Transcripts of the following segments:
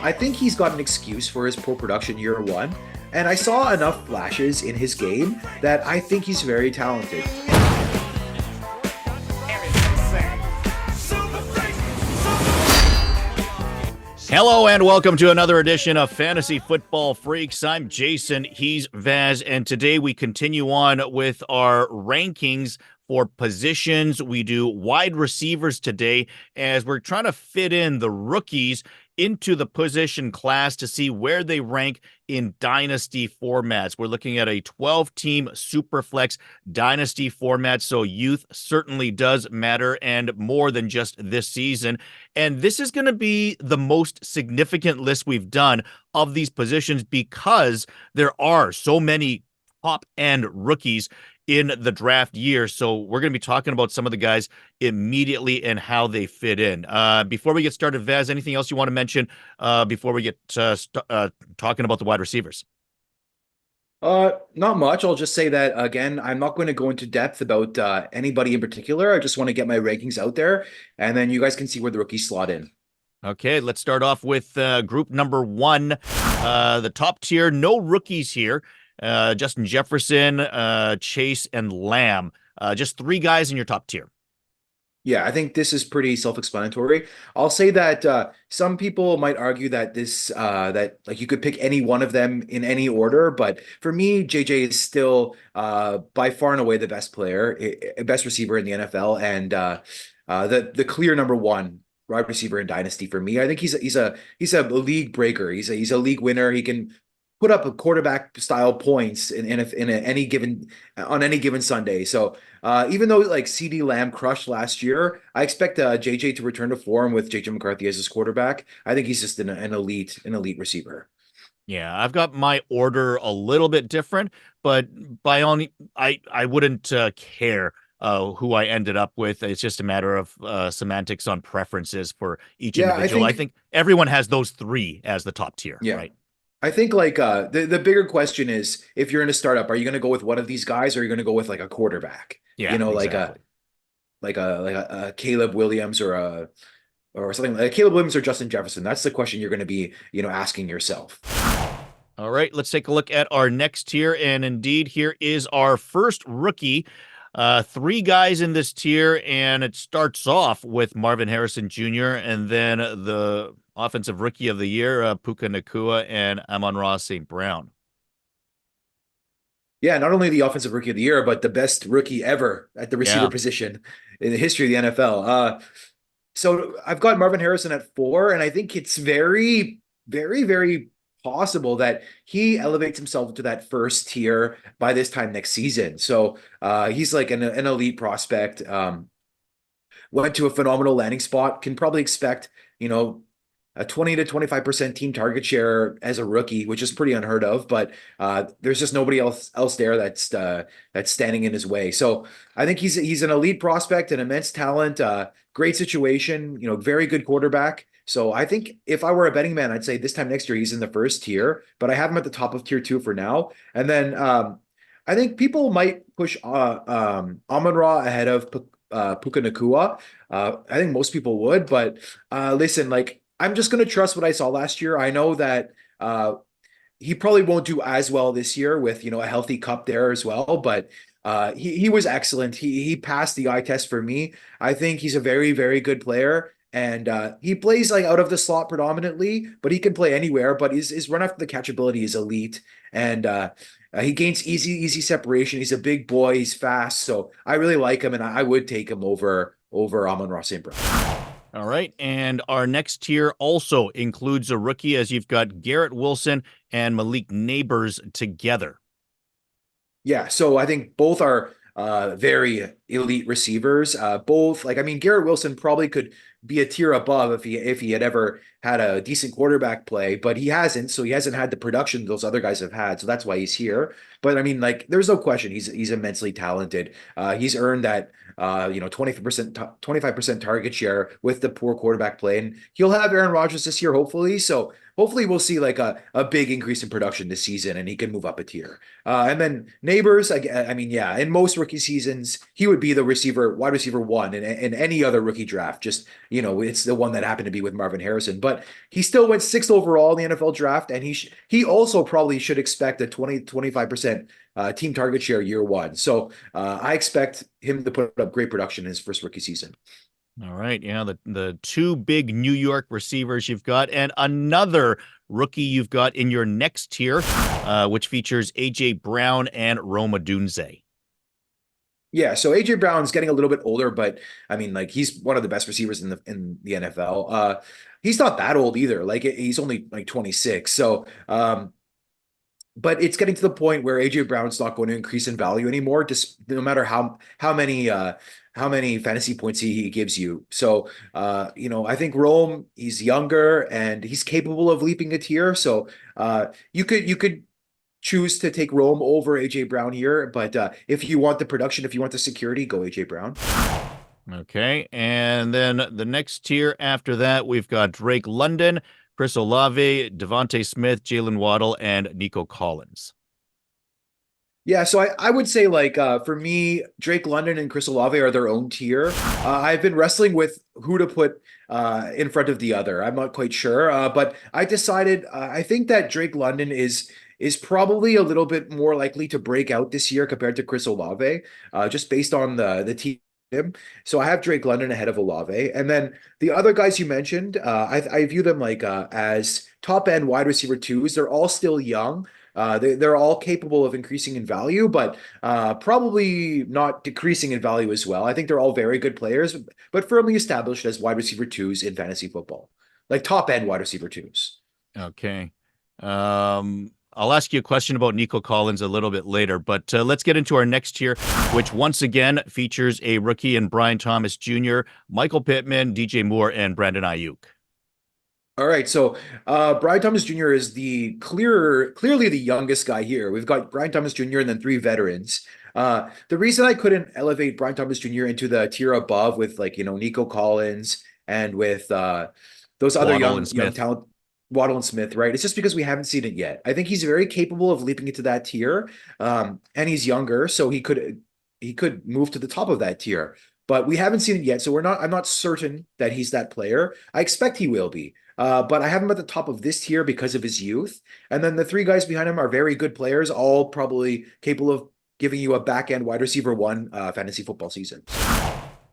I think he's got an excuse for his poor production year one, and I saw enough flashes in his game that I think he's very talented. Hello and welcome to another edition of Fantasy Football Freaks. I'm Jason, he's Vaz, and today we continue on with our rankings for positions. We do wide receivers today as we're trying to fit in the rookies into the position class to see where they rank in Dynasty formats. We're looking at a 12-team SuperFlex Dynasty format, so youth certainly does matter, and more than just this season. And this is going to be the most significant list we've done of these positions because there are so many top-end rookies in the draft year. So we're going to be talking about some of the guys immediately and how they fit in. Before we get started, Vaz, anything else you want to mention before we get talking about the wide receivers? Not much. I'll just say that again, I'm not going to go into depth about anybody in particular. I just want to get my rankings out there, and then you guys can see where the rookies slot in. Okay, let's start off with group number one, the top tier. No rookies here. Justin Jefferson, Chase, and Lamb. Just three guys in your top tier. Yeah, I think this is pretty self-explanatory. I'll say that some people might argue that that like you could pick any one of them in any order, but for me, JJ is still by far and away the best player, best receiver in the NFL, and the clear number one wide receiver in Dynasty for me. I think he's a league breaker. He's a league winner. He can put up a quarterback style points any given Sunday. So even though like CD Lamb crushed last year, I expect JJ to return to form with JJ McCarthy as his quarterback. I think he's just an elite receiver. Yeah, I've got my order a little bit different, but I wouldn't care who I ended up with. It's just a matter of semantics on preferences for each individual. I think everyone has those three as the top tier, right? I think like the bigger question is, if you're in a startup, are you going to go with one of these guys, or are you going to go with like a quarterback? Yeah, you know, exactly. like a Caleb Williams or something like Caleb Williams or Justin Jefferson. That's the question you're going to be, asking yourself. All right, let's take a look at our next tier. And indeed, here is our first rookie. Three guys in this tier, and it starts off with Marvin Harrison Jr. and then the offensive rookie of the year, Puka Nacua and Amon-ra St. Brown. Yeah, not only the offensive rookie of the year, but the best rookie ever at the receiver position in the history of the NFL. So I've got Marvin Harrison at 4, and I think it's very, very, very possible that he elevates himself to that first tier by this time next season. So he's like an elite prospect. Went to a phenomenal landing spot. Can probably expect, a 20 to 25% team target share as a rookie, which is pretty unheard of, but there's just nobody else there that's standing in his way. So I think he's an elite prospect, an immense talent, great situation, very good quarterback. So I think if I were a betting man, I'd say this time next year he's in the first tier, but I have him at the top of tier 2 for now. And then I think people might push Amon-ra ahead of Puka Nacua. I think most people would, but listen, like, I'm just going to trust what I saw last year. I know that he probably won't do as well this year with, a healthy cup there as well, but he was excellent. He passed the eye test for me. I think he's a very, very good player, and he plays like out of the slot predominantly, but he can play anywhere. But his run after the catch ability is elite, and he gains easy separation. He's a big boy. He's fast, so I really like him, and I would take him over Amon-ra St. Brown. All right, and our next tier also includes a rookie, as you've got Garrett Wilson and Malik Neighbors together. Yeah, so I think both are very elite receivers. Both, like, I mean, Garrett Wilson probably could be a tier above if he had ever had a decent quarterback play, but he hasn't. So he hasn't had the production those other guys have had. So that's why he's here. But I mean, like, there's no question he's immensely talented. He's earned that 25% target share with the poor quarterback play, and he'll have Aaron Rodgers this year, hopefully. So hopefully we'll see like a big increase in production this season, and he can move up a tier. And then Neighbors, I mean, yeah, in most rookie seasons, he would be the wide receiver 1 in any other rookie draft. Just it's the one that happened to be with Marvin Harrison. But he still went sixth overall in the NFL draft, and he also probably should expect a 25% team target share year one. So I expect him to put up great production in his first rookie season. All right. Yeah. The two big New York receivers you've got, and another rookie you've got in your next tier, which features A.J. Brown and Rome Odunze. Yeah, so AJ Brown's getting a little bit older, but I mean, like he's one of the best receivers in the NFL. He's not that old either. Like he's only like 26. So, but it's getting to the point where AJ Brown's not going to increase in value anymore, just no matter how many fantasy points he gives you. So, I think Rome, he's younger and he's capable of leaping a tier. So, you could choose to take Rome over AJ Brown here, but if you want the production, if you want the security, go AJ Brown. Okay, and then the next tier after that, we've got Drake London, Chris Olave, Devontae Smith, Jalen Waddle, and Nico Collins. Yeah, so I would say like for me, Drake London and Chris Olave are their own tier. I've been wrestling with who to put in front of the other. I'm not quite sure, but I decided I think that Drake London is probably a little bit more likely to break out this year compared to Chris Olave, just based on the team. So I have Drake London ahead of Olave, and then the other guys you mentioned, I view them like as top end wide receiver twos. They're all still young. They're all capable of increasing in value, but probably not decreasing in value as well. I think they're all very good players, but firmly established as wide receiver twos in fantasy football, like top end wide receiver twos. Okay. I'll ask you a question about Nico Collins a little bit later, but let's get into our next tier, which once again features a rookie in Brian Thomas Jr., Michael Pittman, DJ Moore, and Brandon Ayuk. All right, so Brian Thomas Jr. is clearly the youngest guy here. We've got Brian Thomas Jr. and then three veterans. The reason I couldn't elevate Brian Thomas Jr. into the tier above with Nico Collins and with those other Waddle and young Smith. talent, Waddle and Smith, right? It's just because we haven't seen it yet. I think he's very capable of leaping into that tier, and he's younger, so he could move to the top of that tier. But we haven't seen it yet, so I'm not certain that he's that player. I expect he will be. But I have him at the top of this tier because of his youth. And then the three guys behind him are very good players, all probably capable of giving you a back end wide receiver one fantasy football season.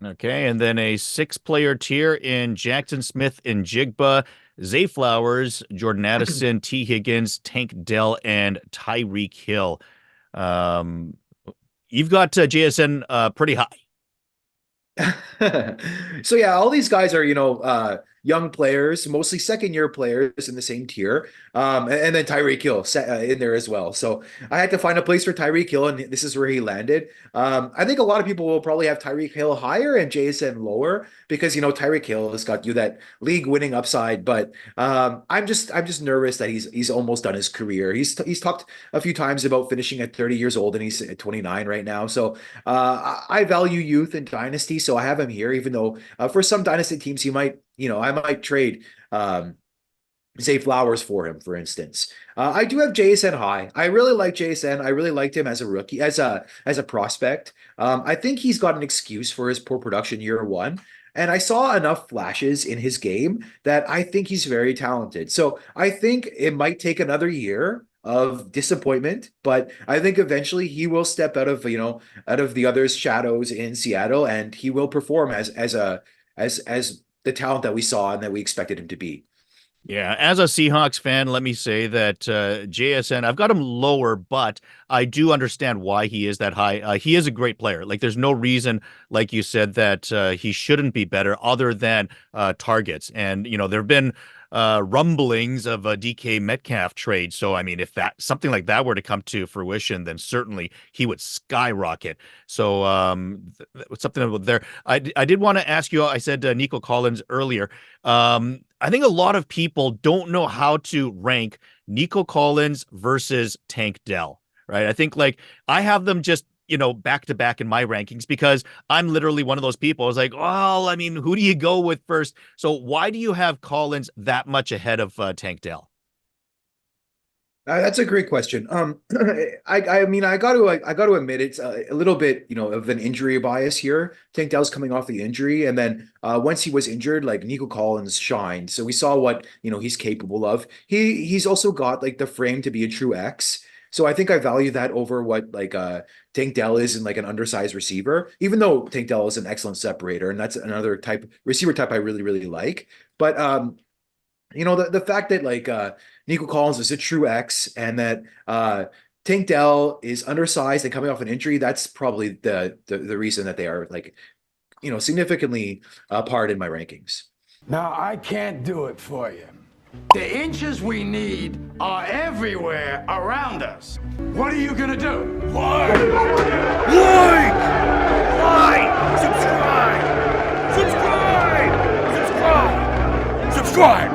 Okay, and then a six-player tier in Jackson Smith and Jigba, Zay Flowers, Jordan Addison, T. Higgins, Tank Dell, and Tyreek Hill. You've got JSN pretty high. So yeah, all these guys are, young players, mostly second year players in the same tier. And then Tyreek Hill in there as well. So I had to find a place for Tyreek Hill, and this is where he landed. I think a lot of people will probably have Tyreek Hill higher and JSN lower because Tyreek Hill has got you that league winning upside. But I'm just nervous that he's almost done his career. He's talked a few times about finishing at 30 years old, and he's at 29 right now. So I value youth in Dynasty, so I have him here, even though for some Dynasty teams he might, I might trade Zay Flowers for him, for instance. I do have JSN high. I really like JSN. I really liked him as a rookie, as a prospect. I think he's got an excuse for his poor production year one. And I saw enough flashes in his game that I think he's very talented. So I think it might take another year of disappointment, but I think eventually he will step out of the others' shadows in Seattle, and he will perform as the talent that we saw and that we expected him to be. Yeah, as a Seahawks fan, let me say that JSN, I've got him lower, but I do understand why he is that high. He is a great player. Like, there's no reason, like you said, that he shouldn't be better other than targets. And, there have been rumblings of a DK Metcalf trade. So, I mean, if something like that were to come to fruition, then certainly he would skyrocket. So, something about there. I did want to ask you, I said Nico Collins earlier. I think a lot of people don't know how to rank Nico Collins versus Tank Dell, right? I think I have them just, back to back in my rankings because I'm literally one of those people. I was like, well, I mean, who do you go with first? So why do you have Collins that much ahead of Tank Dell? That's a great question. I mean, I got to admit it's a little bit, of an injury bias here. Tank Dell's coming off the injury, and then once he was injured, like Nico Collins shined, so we saw what he's capable of. He's also got like the frame to be a true X, so I think I value that over what like Tank Dell is in like an undersized receiver. Even though Tank Dell is an excellent separator, and that's another type receiver type I really like, but the fact that like Nico Collins is a true X and that Tank Dell is undersized and coming off an injury, that's probably the reason that they are like, significantly apart in my rankings. Now, I can't do it for you. The inches we need are everywhere around us. What are you gonna do? Like! Subscribe!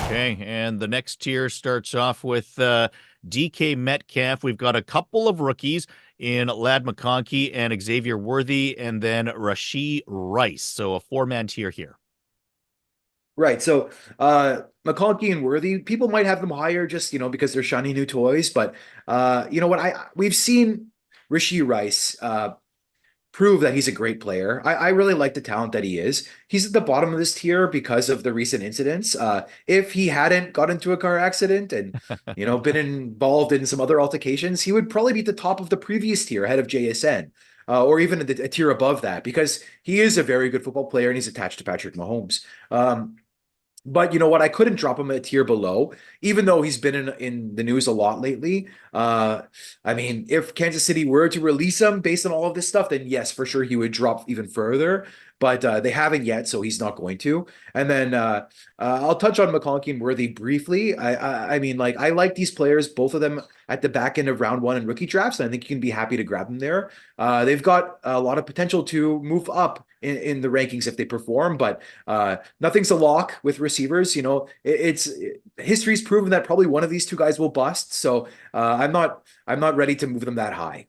Okay, and the next tier starts off with DK Metcalf. We've got a couple of rookies in Lad McConkey and Xavier Worthy, and then Rashee Rice. So a four-man tier here. Right. So McConkey and Worthy, people might have them higher just, because they're shiny new toys. But you know what? We've seen Rashee Rice prove that he's a great player. I really like the talent that he is. He's at the bottom of this tier because of the recent incidents. If he hadn't got into a car accident and, been involved in some other altercations, he would probably be at the top of the previous tier ahead of JSN. Or even a tier above that, because he is a very good football player and he's attached to Patrick Mahomes. But you know what? I couldn't drop him a tier below, even though he's been in the news a lot lately. I mean, if Kansas City were to release him based on all of this stuff, then yes, for sure he would drop even further. But they haven't yet, so he's not going to. And then I'll touch on McConkey and Worthy briefly. I mean, like I like these players, both of them at the back end of round one and rookie drafts, and I think you can be happy to grab them there. They've got a lot of potential to move up in the rankings if they perform, but nothing's a lock with receivers. History's proven that probably one of these two guys will bust. So I'm not ready to move them that high.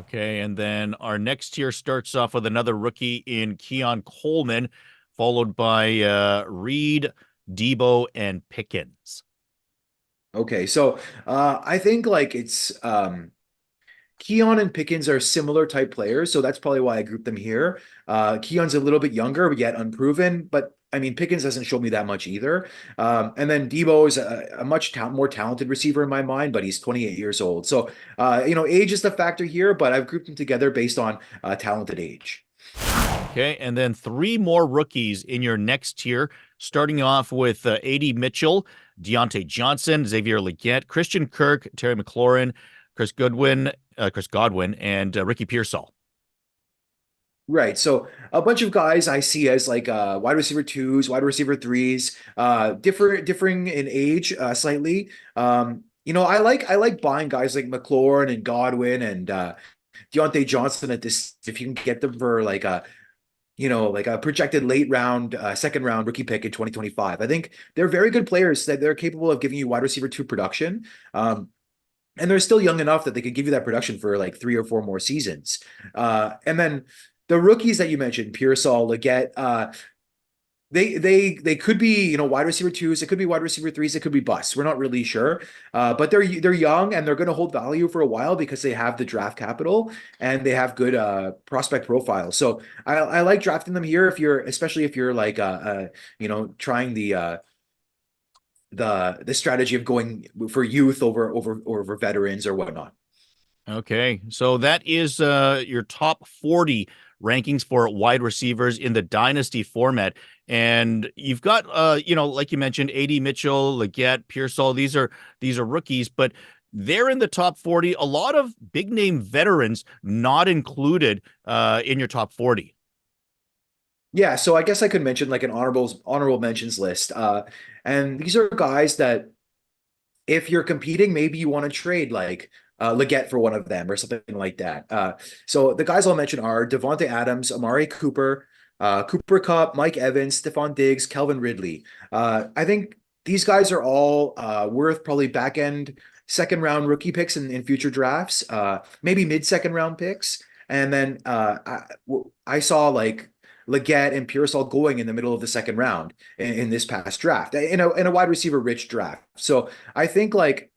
Okay, and then our next tier starts off with another rookie in Keon Coleman, followed by Reed, Debo, and Pickens. Okay, so I think like it's Keon and Pickens are similar type players, so that's probably why I grouped them here. Keon's a little bit younger, but yet unproven, but I mean, Pickens doesn't show me that much either. And then Debo is a much more talented receiver in my mind, but he's 28 years old. So, age is the factor here, but I've grouped them together based on talented age. Okay, and then three more rookies in your next tier, starting off with A.D. Mitchell, Deontay Johnson, Xavier Legette, Christian Kirk, Terry McLaurin, Chris Godwin, and Ricky Pearsall. Right. So a bunch of guys I see as like wide receiver twos, wide receiver threes, differing in age slightly. I like buying guys like McLaurin and Godwin and Deontay Johnson at this if you can get them for like a projected late round, second round rookie pick in 2025. I think they're very good players that they're capable of giving you wide receiver two production. And they're still young enough that they could give you that production for like 3 or 4 more seasons. And then the rookies that you mentioned, Pearsall, Legette, they could be wide receiver twos, it could be wide receiver threes, it could be busts. We're not really sure, but they're young and they're going to hold value for a while because they have the draft capital and they have good prospect profiles. So I like drafting them here especially if you're like trying the strategy of going for youth over veterans or whatnot. Okay, so that is your top 40 rankings for wide receivers in the Dynasty format. And you've got, like you mentioned, A.D. Mitchell, Legette, Pearsall. These are rookies, but they're in the top 40. A lot of big name veterans not included in your top 40. Yeah, so I guess I could mention like an honorable mentions list. And these are guys that if you're competing, maybe you want to trade like Legette for one of them or something like that. So the guys I'll mention are Devontae Adams, Amari Cooper, Cooper Kupp, Mike Evans, Stephon Diggs, Calvin Ridley. I think these guys are all worth probably back end second round rookie picks in future drafts, maybe mid second round picks. And then I saw like Leggett and Pearsall going in the middle of the second round in this past draft, in a wide receiver rich draft. So I think like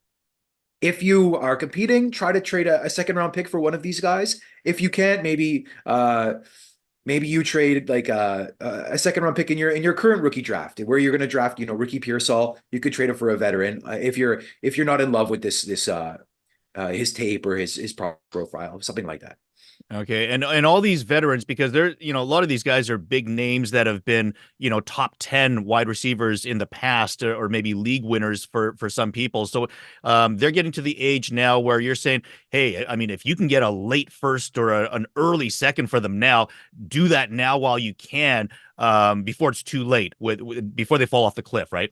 if you are competing, try to trade a second round pick for one of these guys. If you can't, maybe you trade like a second round pick in your current rookie draft where you're going to draft, rookie Pearsall. You could trade it for a veteran if you're not in love with this his tape or his profile, something like that. Okay, and all these veterans, because they're, a lot of these guys are big names that have been, top 10 wide receivers in the past, or maybe league winners for some people. So they're getting to the age now where you're saying, hey, I mean, if you can get a late first or an early second for them now, do that now while you can, before it's too late, before they fall off the cliff, right?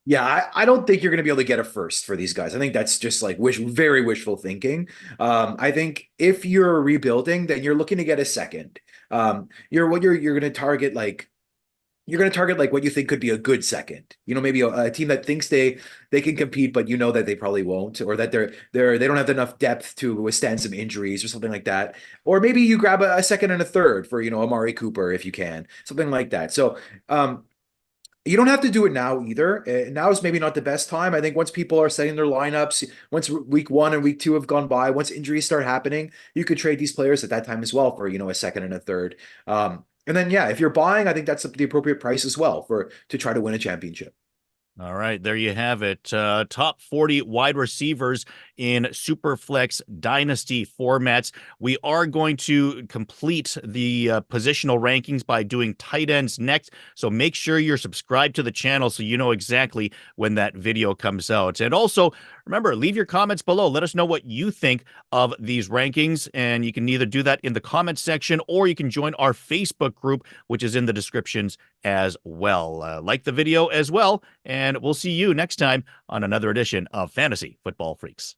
Yeah, I don't think you're going to be able to get a first for these guys. I think that's just like very wishful thinking. I think if you're rebuilding, then you're looking to get a second. You're going to target like what you think could be a good second. Maybe a team that thinks they can compete, but that they probably won't, or that they don't have enough depth to withstand some injuries or something like that. Or maybe you grab a second and a third for Amari Cooper if you can, something like that. So you don't have to do it now either. Now is maybe not the best time. I think once people are setting their lineups, once week 1 and week 2 have gone by, once injuries start happening, you could trade these players at that time as well for, a second and a third. And then, yeah, if you're buying, I think that's the appropriate price as well to try to win a championship. All right, there you have it. Top 40 wide receivers in SuperFlex Dynasty formats. We are going to complete the positional rankings by doing tight ends next. So make sure you're subscribed to the channel so you know exactly when that video comes out. And also, remember, leave your comments below. Let us know what you think of these rankings. And you can either do that in the comments section or you can join our Facebook group, which is in the descriptions as well. Like the video as well. And we'll see you next time on another edition of Fantasy Football Freaks.